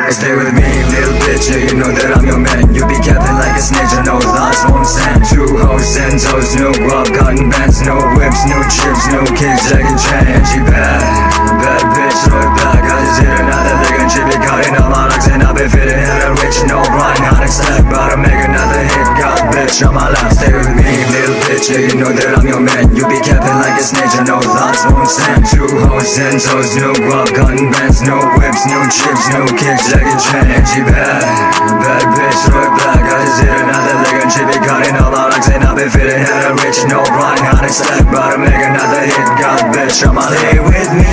Stay with me, little bitch, yeah, you know that I'm your man. You be capping like a snitch, I know thoughts won't stand. Two hoes and toes, no guap, cotton bands, no whips, no chips, no kicks, Jackie Chan. And she bad, bad bitch, throw it back. I just hit another lick and she be cutting all my locks. And I be fitting hella rich, no blind, not excited, about to make another hit. God, bitch, on my lap. Stay with me, little bitch, yeah, you know that I'm your man. You be capping like a snitch, I know thoughts won't stand. Two hoes and toes, no guap, cotton bands, no whips, no chips, no kicks, Jackie Chan. And she bad, bad bitch, throw it back. I just hit another lick and she be cutting all my locks. And I be fitting hella rich, no blind, not excited, about to make another hit. God, bitch, on my lap. Stay with me,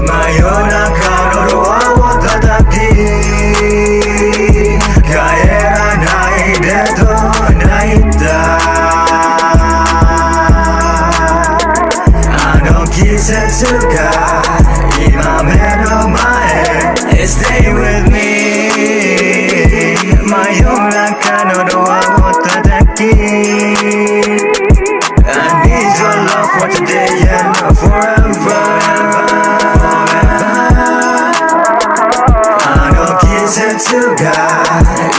my own account, or I want that key. Kaera nai deto naita. Ano kisetsu ga ima me no mae. Stay with me, my own account, or I want that key. I need your love for today and forever. Setsuga,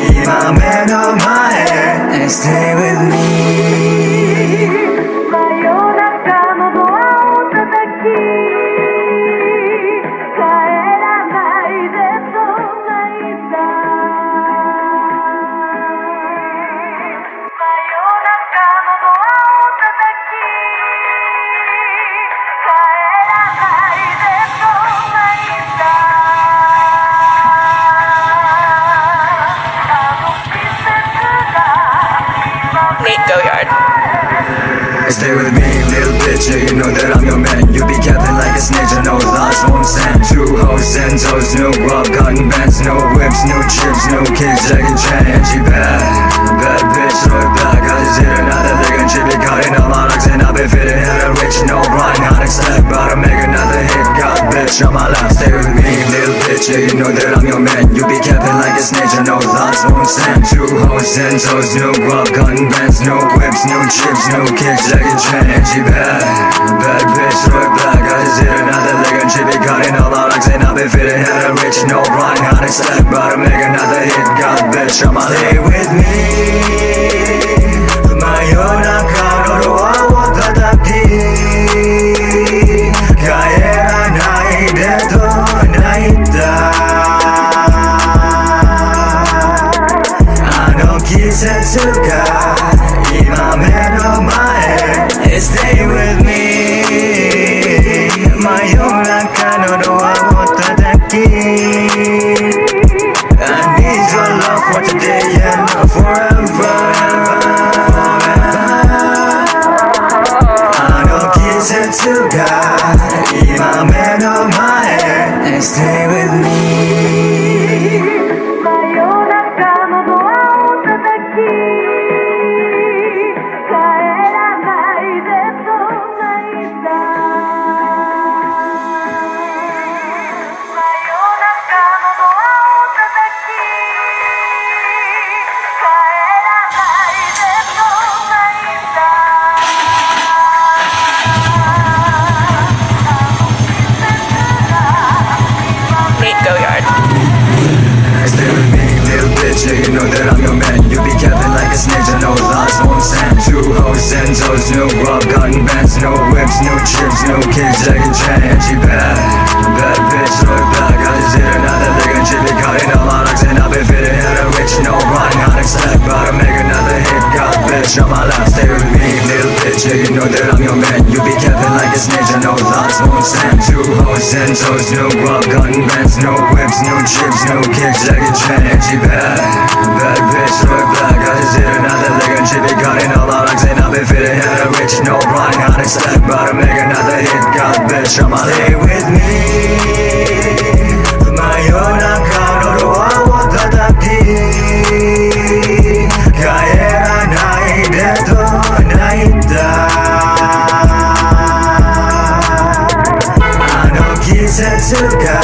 imame no mae. Stay with me. Stay with me, little bitch, yeah, you know that I'm your man. You be capping like a snitch, I know thoughts won't stand. Two hoes and toes, no guap, cotton bands, no whips, no chips, no kicks, Jackie Chan. And she bad, bad bitch, throw it back. I just hit another lick and she be cutting all my locks. And I be fitting hella rich, no blind, not excited, about to make another hit. God, bitch, on my lap. Stay with me, little bitch, yeah, you know that I'm your man. You be capping like a snitch, I know thoughts won't stand. Two hoes and toes, no guap, cotton bands, no whips, no chips, no kicks, Jackie Chan. And she bad, bad bitch, throw it back. I just hit another lick and she be cutting all my locks. And I be fitting hella rich, no blind, not excited, about to make another hit. God, bitch, on my lap. Stay with me, my own account, or I want that key. Kaera nai deto naita. Ano kisetsu ga imame no mae. Stay with me, my own account, or I want that key. I need your love for today and forever. Ano kisetsu ga imame no mae. Stay with me. Yeah, you know that I'm your man. You be capping like a snitch, I know thoughts won't stand. Two hoes and toes, no guap, cotton bands, no whips, no chips, no kicks, Jackie Chan. And she bad, bad bitch, throw it back. I just hit another lick and she be cutting all my locks. And I be fitting hella rich, no blind, not excited, about to make another hit. God, bitch, on my lap. Stay with me, little bitch, yeah, you know that I'm your man. You be capping like a snitch, I know thoughts won't stand. Two hoes and toes, no guap, cotton bands, no whips, no chips, no kicks, Jackie Chan. And she bad, bad bitch, throw it back. I just hit another lick and she be cutting all my locks. And I be fitting hella rich, no blind, not excited, about to make another hit. God, bitch, on my lap. Stay with me, my own account, or I want that key. Kaera nai deto naita. Ano kisetsu ga